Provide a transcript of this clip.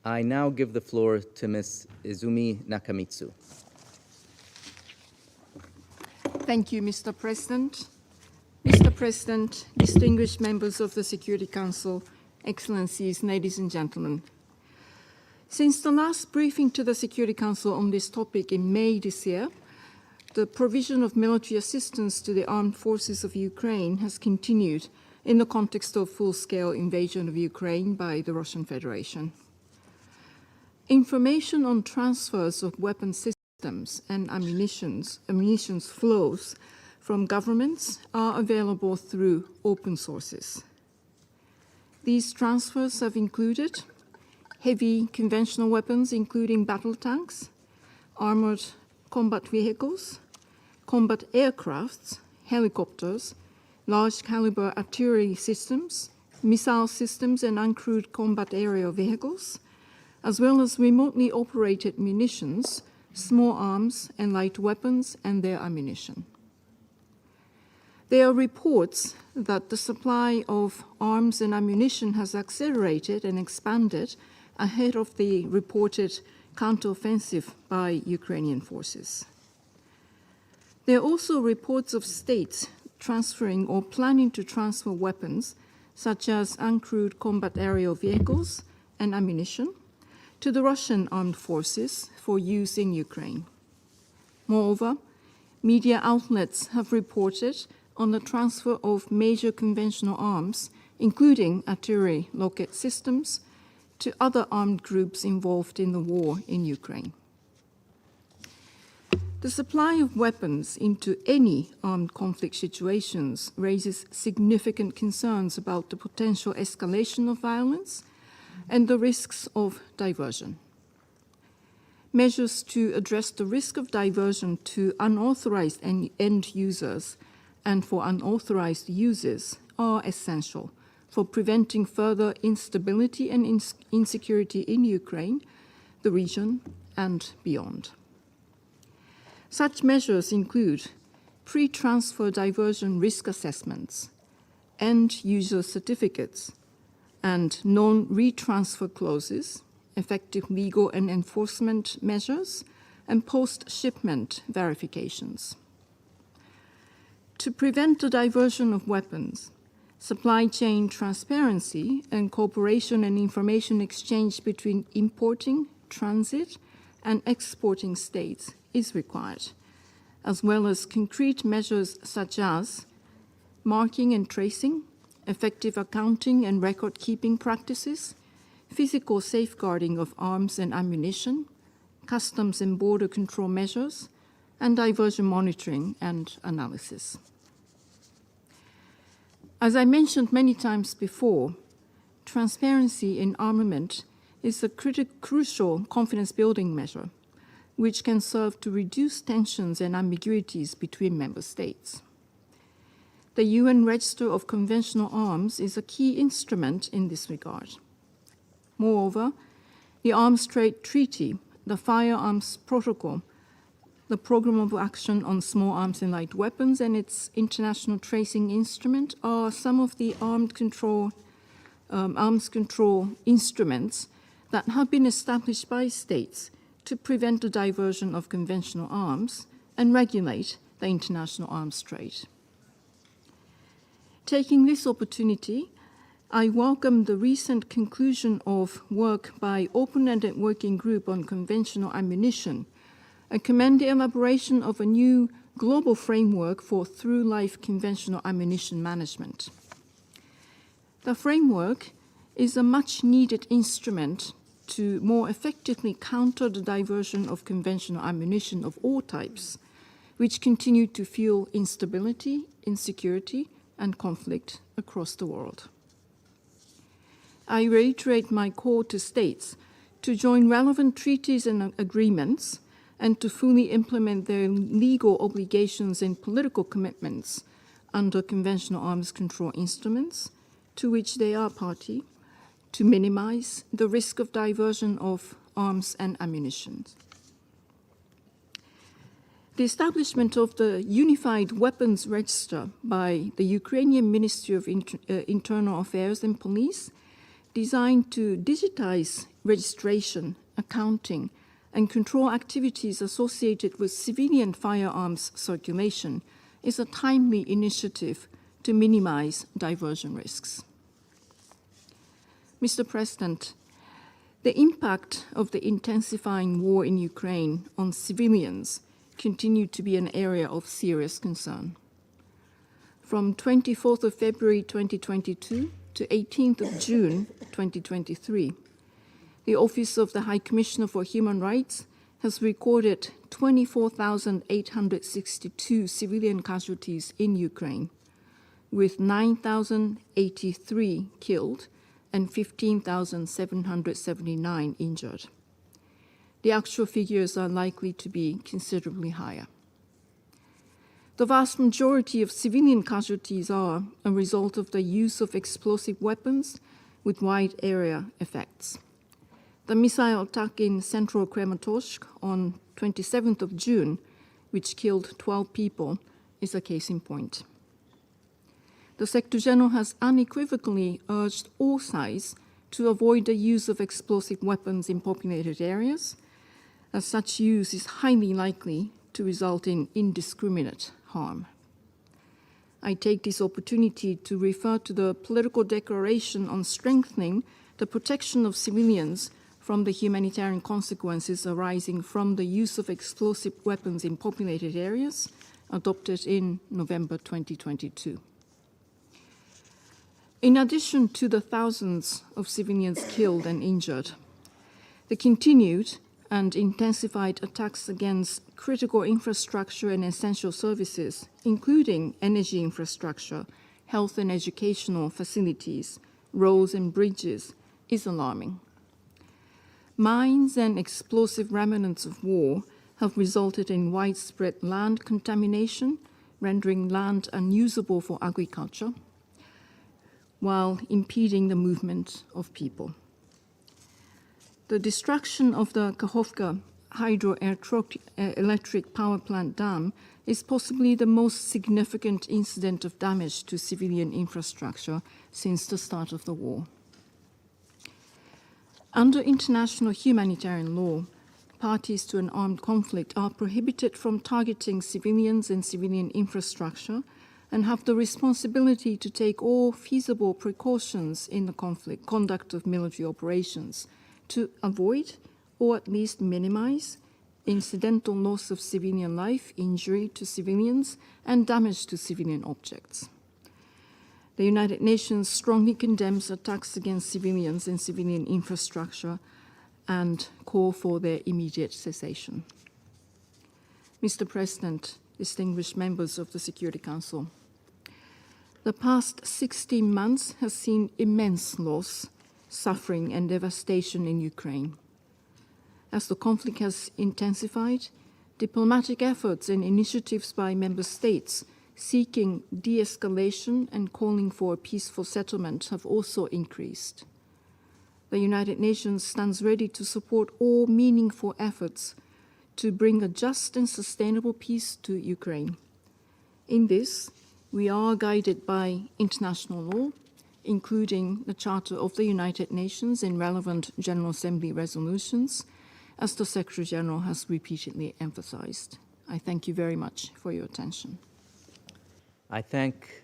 I now give the floor to Ms. Izumi Nakamitsu. Thank you, Mr. President. Mr. President, distinguished members of the Security Council, Excellencies, ladies and gentlemen. Since the last briefing to the Security Council on this topic in May this year, the provision of military assistance to the armed forces of Ukraine has continued in the context of full-scale invasion of Ukraine by the Russian Federation. Information on transfers of weapon systems and ammunition flows from governments are available through open sources. These transfers have included heavy conventional weapons, including battle tanks, armored combat vehicles, combat aircrafts, helicopters, large caliber artillery systems, missile systems, and uncrewed combat aerial vehicles, as well as remotely operated munitions, small arms, and light weapons and their ammunition. There are reports that the supply of arms and ammunition has accelerated and expanded ahead of the reported counteroffensive by Ukrainian forces. There are also reports of states transferring or planning to transfer weapons, such as uncrewed combat aerial vehicles and ammunition, to the Russian armed forces for use in Ukraine. Moreover, media outlets have reported on the transfer of major conventional arms, including artillery rocket systems, to other armed groups involved in the war in Ukraine. The supply of weapons into any armed conflict situations raises significant concerns about the potential escalation of violence and the risks of diversion. Measures to address the risk of diversion to unauthorized end users and for unauthorized users are essential for preventing further instability and insecurity in Ukraine, the region, and beyond. Such measures include pre-transfer diversion risk assessments, end-user certificates, and non-retransfer clauses, effective legal and enforcement measures, and post-shipment verifications. To prevent the diversion of weapons, supply chain transparency and cooperation and information exchange between importing, transit, and exporting states is required, as well as concrete measures such as marking and tracing, effective accounting and record-keeping practices, physical safeguarding of arms and ammunition, customs and border control measures, and diversion monitoring and analysis. As I mentioned many times before, transparency in armament is a crucial confidence-building measure, which can serve to reduce tensions and ambiguities between member states. The UN Register of Conventional Arms is a key instrument in this regard. Moreover, the Arms Trade Treaty, the Firearms Protocol, the Programme of Action on Small Arms and Light Weapons, and its International Tracing Instrument are some of the arms control instruments that have been established by states to prevent the diversion of conventional arms and regulate the international arms trade. Taking this opportunity, I welcome the recent conclusion of work by Open-Ended Working Group on Conventional Ammunition and commend the elaboration of a new global framework for through-life conventional ammunition management. The framework is a much-needed instrument to more effectively counter the diversion of conventional ammunition of all types, which continue to fuel instability, insecurity, and conflict across the world. I reiterate my call to states to join relevant treaties and agreements and to fully implement their legal obligations and political commitments under conventional arms control instruments to which they are party, to minimize the risk of diversion of arms and ammunition. The establishment of the Unified Weapons Register by the Ukrainian Ministry of Internal Affairs and Police, designed to digitize registration, accounting, and control activities associated with civilian firearms circulation is a timely initiative to minimize diversion risks. Mr. President, the impact of the intensifying war in Ukraine on civilians continued to be an area of serious concern. From 24th of February 2022 to 18th of June 2023, the Office of the High Commissioner for Human Rights has recorded 24,862 civilian casualties in Ukraine, with 9,083 killed and 15,779 injured. The actual figures are likely to be considerably higher. The vast majority of civilian casualties are a result of the use of explosive weapons with wide area effects. The missile attack in central Kramatorsk on 27th of June, which killed 12 people, is a case in point. The Secretary General has unequivocally urged all sides to avoid the use of explosive weapons in populated areas, as such use is highly likely to result in indiscriminate harm. I take this opportunity to refer to the political declaration on strengthening the protection of civilians from the humanitarian consequences arising from the use of explosive weapons in populated areas, adopted in November 2022. In addition to the thousands of civilians killed and injured, the continued and intensified attacks against critical infrastructure and essential services, including energy infrastructure, health and educational facilities, roads and bridges, is alarming. Mines and explosive remnants of war have resulted in widespread land contamination, rendering land unusable for agriculture, while impeding the movement of people. The destruction of the Kakhovka hydroelectric power plant dam is possibly the most significant incident of damage to civilian infrastructure since the start of the war. Under international humanitarian law, parties to an armed conflict are prohibited from targeting civilians and civilian infrastructure and have the responsibility to take all feasible precautions in the conduct of military operations to avoid or at least minimize incidental loss of civilian life, injury to civilians, and damage to civilian objects. The United Nations strongly condemns attacks against civilians and civilian infrastructure and call for their immediate cessation. Mr. President, distinguished members of the Security Council, the past 16 months has seen immense loss, suffering, and devastation in Ukraine. As the conflict has intensified, diplomatic efforts and initiatives by member states seeking de-escalation and calling for a peaceful settlement have also increased. The United Nations stands ready to support all meaningful efforts to bring a just and sustainable peace to Ukraine. In this, we are guided by international law, including the Charter of the United Nations and relevant General Assembly resolutions, as the Secretary General has repeatedly emphasized. I thank you very much for your attention. I thank